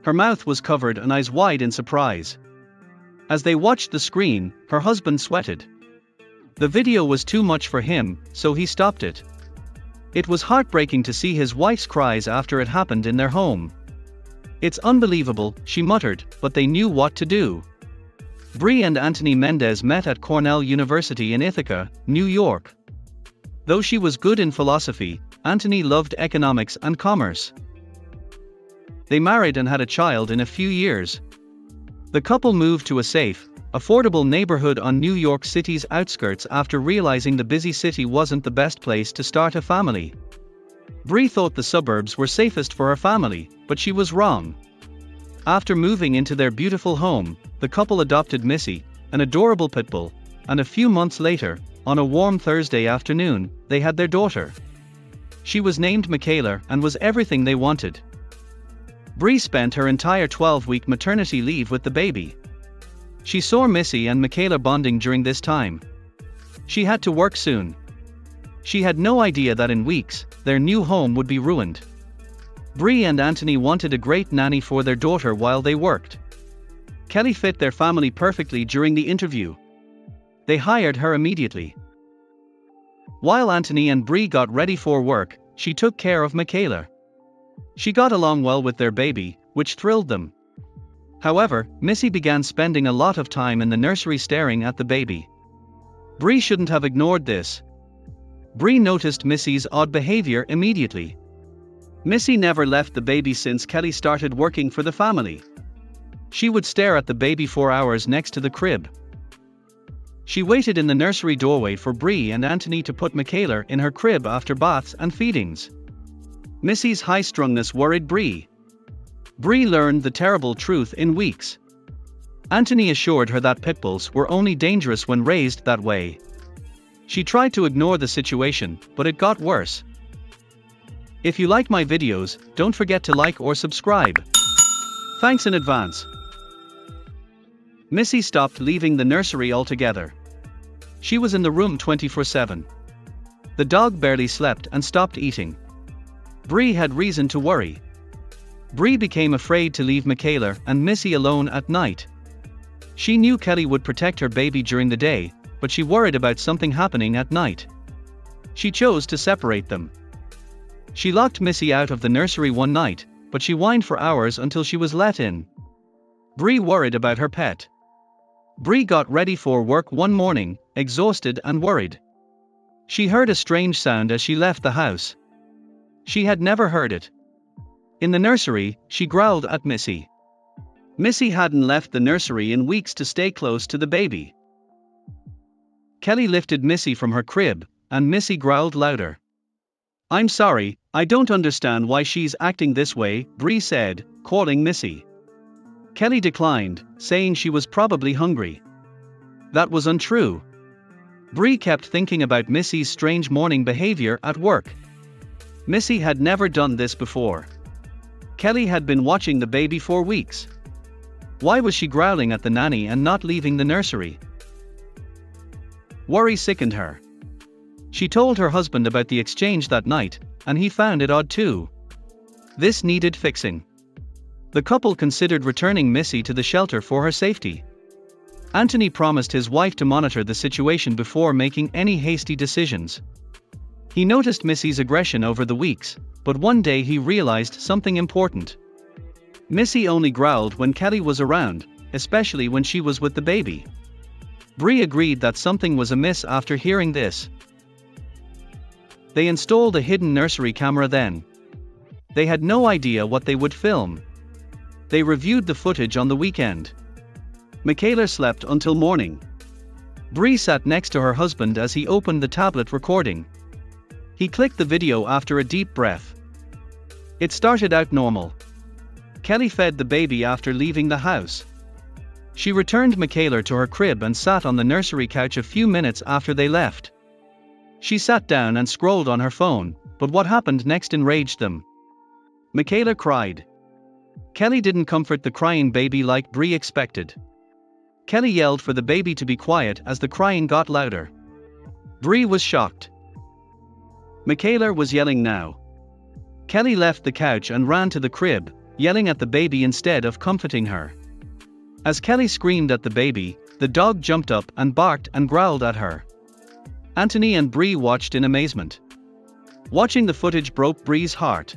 Her mouth was covered and eyes wide in surprise. As they watched the screen, her husband sweated. The video was too much for him, so he stopped it. It was heartbreaking to see his wife's cries after it happened in their home. "It's unbelievable," she muttered, but they knew what to do. Bree and Anthony Mendez met at Cornell University in Ithaca, New York. Though she was good in philosophy, Anthony loved economics and commerce. They married and had a child in a few years. The couple moved to a safe, affordable neighborhood on New York City's outskirts after realizing the busy city wasn't the best place to start a family. Bree thought the suburbs were safest for her family, but she was wrong. After moving into their beautiful home, the couple adopted Missy, an adorable pit bull, and a few months later, on a warm Thursday afternoon, they had their daughter. She was named Michaela and was everything they wanted. Bree spent her entire 12-week maternity leave with the baby. She saw Missy and Michaela bonding during this time. She had to work soon. She had no idea that in weeks, their new home would be ruined. Bree and Anthony wanted a great nanny for their daughter while they worked. Kelly fit their family perfectly during the interview. They hired her immediately. While Anthony and Bree got ready for work, she took care of Michaela. She got along well with their baby, which thrilled them. However, Missy began spending a lot of time in the nursery staring at the baby. Bree shouldn't have ignored this. Bree noticed Missy's odd behavior immediately. Missy never left the baby since Kelly started working for the family. She would stare at the baby for hours next to the crib. She waited in the nursery doorway for Bree and Anthony to put Michaela in her crib after baths and feedings. Missy's high-strungness worried Bree. Bree learned the terrible truth in weeks. Anthony assured her that pit bulls were only dangerous when raised that way. She tried to ignore the situation, but it got worse. If you like my videos, don't forget to like or subscribe. Thanks in advance. Missy stopped leaving the nursery altogether. She was in the room 24/7. The dog barely slept and stopped eating. Bree had reason to worry. Bree became afraid to leave Michaela and Missy alone at night. She knew Kelly would protect her baby during the day, but she worried about something happening at night. She chose to separate them. She locked Missy out of the nursery one night, but she whined for hours until she was let in. Bree worried about her pet. Bree got ready for work one morning, exhausted and worried. She heard a strange sound as she left the house. She had never heard it. In the nursery, she growled at Missy. Missy hadn't left the nursery in weeks to stay close to the baby. Kelly lifted Missy from her crib, and Missy growled louder. "I'm sorry, I don't understand why she's acting this way," Bree said, calling Missy. Kelly declined, saying she was probably hungry. That was untrue. Bree kept thinking about Missy's strange morning behavior at work. Missy had never done this before. Kelly had been watching the baby for weeks. Why was she growling at the nanny and not leaving the nursery? Worry sickened her. She told her husband about the exchange that night, and he found it odd too. This needed fixing. The couple considered returning Missy to the shelter for her safety. Anthony promised his wife to monitor the situation before making any hasty decisions. He noticed Missy's aggression over the weeks, but one day he realized something important. Missy only growled when Kelly was around, especially when she was with the baby. Bree agreed that something was amiss after hearing this. They installed a hidden nursery camera then. They had no idea what they would film. They reviewed the footage on the weekend. Michaela slept until morning. Bree sat next to her husband as he opened the tablet recording. He clicked the video after a deep breath. It started out normal. Kelly fed the baby after leaving the house. She returned Michaela to her crib and sat on the nursery couch a few minutes after they left. She sat down and scrolled on her phone, but what happened next enraged them. Michaela cried. Kelly didn't comfort the crying baby like Bree expected. Kelly yelled for the baby to be quiet as the crying got louder. Bree was shocked. Michaela was yelling now. Kelly left the couch and ran to the crib, yelling at the baby instead of comforting her. As Kelly screamed at the baby, the dog jumped up and barked and growled at her. Anthony and Bree watched in amazement. Watching the footage broke Bree's heart.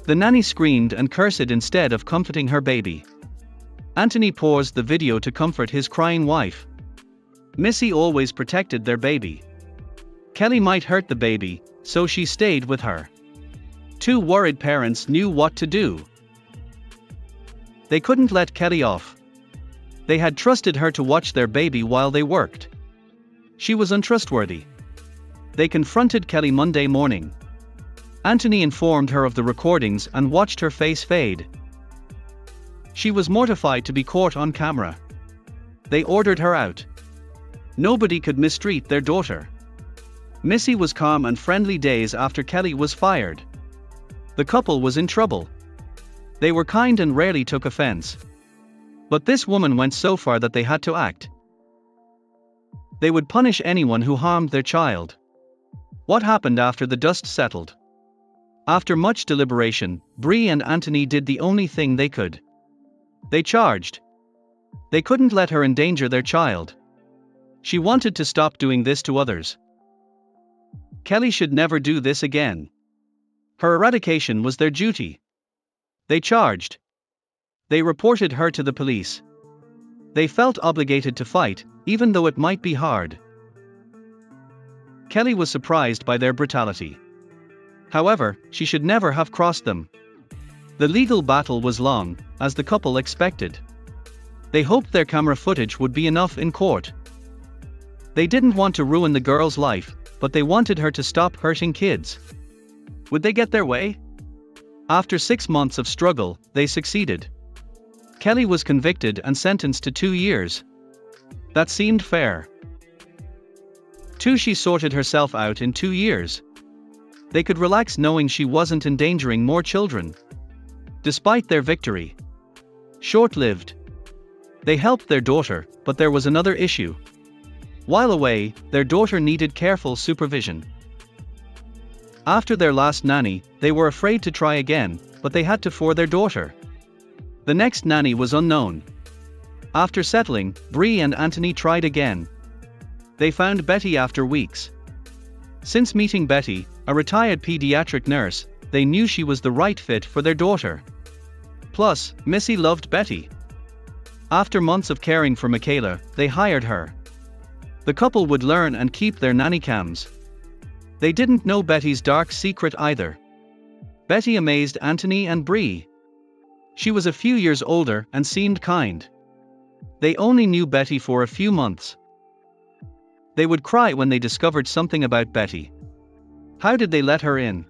The nanny screamed and cursed instead of comforting her baby. Anthony paused the video to comfort his crying wife. Missy always protected their baby. Kelly might hurt the baby, so she stayed with her. Two worried parents knew what to do. They couldn't let Kelly off. They had trusted her to watch their baby while they worked. She was untrustworthy. They confronted Kelly Monday morning. Anthony informed her of the recordings and watched her face fade. She was mortified to be caught on camera. They ordered her out. Nobody could mistreat their daughter. Missy was calm and friendly days after Kelly was fired. The couple was in trouble. They were kind and rarely took offense. But this woman went so far that they had to act. They would punish anyone who harmed their child. What happened after the dust settled? After much deliberation, Bree and Anthony did the only thing they could. They charged. They couldn't let her endanger their child. She wanted to stop doing this to others. Kelly should never do this again. Her eradication was their duty. They charged. They reported her to the police. They felt obligated to fight, even though it might be hard. Kelly was surprised by their brutality. However, she should never have crossed them. The legal battle was long, as the couple expected. They hoped their camera footage would be enough in court. They didn't want to ruin the girl's life, but they wanted her to stop hurting kids. Would they get their way? After 6 months of struggle, they succeeded. Kelly was convicted and sentenced to 2 years. That seemed fair. She sorted herself out in 2 years. They could relax knowing she wasn't endangering more children. Despite their victory. Short-lived. They helped their daughter, but there was another issue. While away, their daughter needed careful supervision. After their last nanny, they were afraid to try again, but they had to for their daughter. The next nanny was unknown. After settling, Bree and Anthony tried again. They found Betty after weeks. Since meeting Betty, a retired pediatric nurse, they knew she was the right fit for their daughter. Plus, Missy loved Betty. After months of caring for Michaela, they hired her. The couple would learn and keep their nanny cams. They didn't know Betty's dark secret either. Betty amazed Anthony and Bree. She was a few years older and seemed kind. They only knew Betty for a few months. They would cry when they discovered something about Betty. How did they let her in?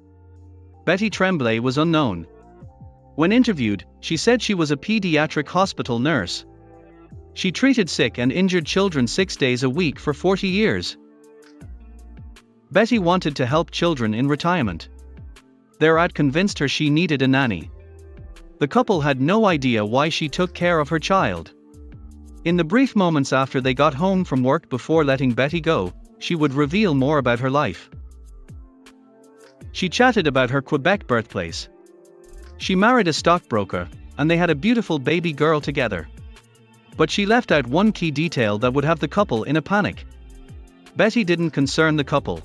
Betty Tremblay was unknown. When interviewed, she said she was a pediatric hospital nurse. She treated sick and injured children 6 days a week for 40 years. Betty wanted to help children in retirement. Their ad convinced her she needed a nanny. The couple had no idea why she took care of her child. In the brief moments after they got home from work before letting Betty go, she would reveal more about her life. She chatted about her Quebec birthplace. She married a stockbroker, and they had a beautiful baby girl together. But she left out one key detail that would have the couple in a panic. Betty didn't concern the couple.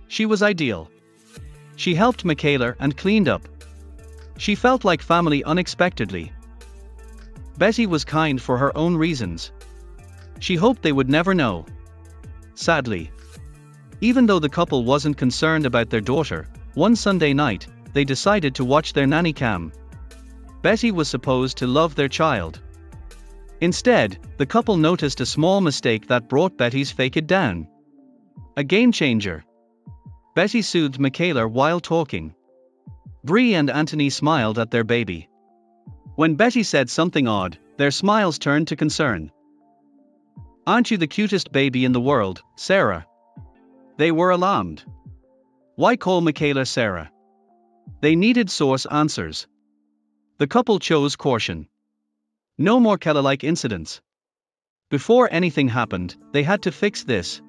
She was ideal. She helped Michaela and cleaned up. She felt like family unexpectedly. Betty was kind for her own reasons. She hoped they would never know. Sadly. Even though the couple wasn't concerned about their daughter, one Sunday night, they decided to watch their nanny cam. Betty was supposed to love their child. Instead, the couple noticed a small mistake that brought Betty's fake down. A game changer. Betty soothed Michaela while talking. Bree and Anthony smiled at their baby. When Betty said something odd, their smiles turned to concern. "Aren't you the cutest baby in the world, Sarah?" They were alarmed. Why call Michaela Sarah? They needed source answers. The couple chose caution. No more Kelly-like incidents. Before anything happened, they had to fix this.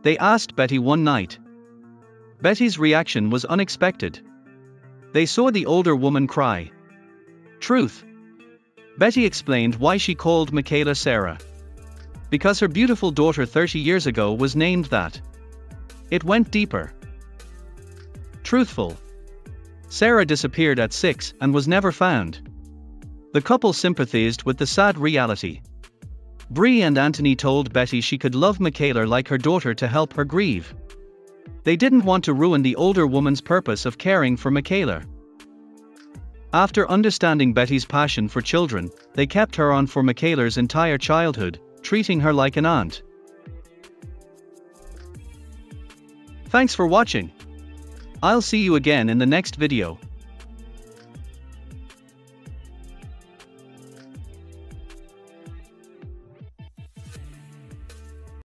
They asked Betty one night. Betty's reaction was unexpected. They saw the older woman cry. Truth. Betty explained why she called Michaela Sarah. Because her beautiful daughter 30 years ago was named that. It went deeper. Truthful. Sarah disappeared at 6 and was never found. The couple sympathized with the sad reality. Bree and Anthony told Betty she could love Michaela like her daughter to help her grieve. They didn't want to ruin the older woman's purpose of caring for Michaela. After understanding Betty's passion for children, they kept her on for Michaela's entire childhood, treating her like an aunt. Thanks for watching. I'll see you again in the next video.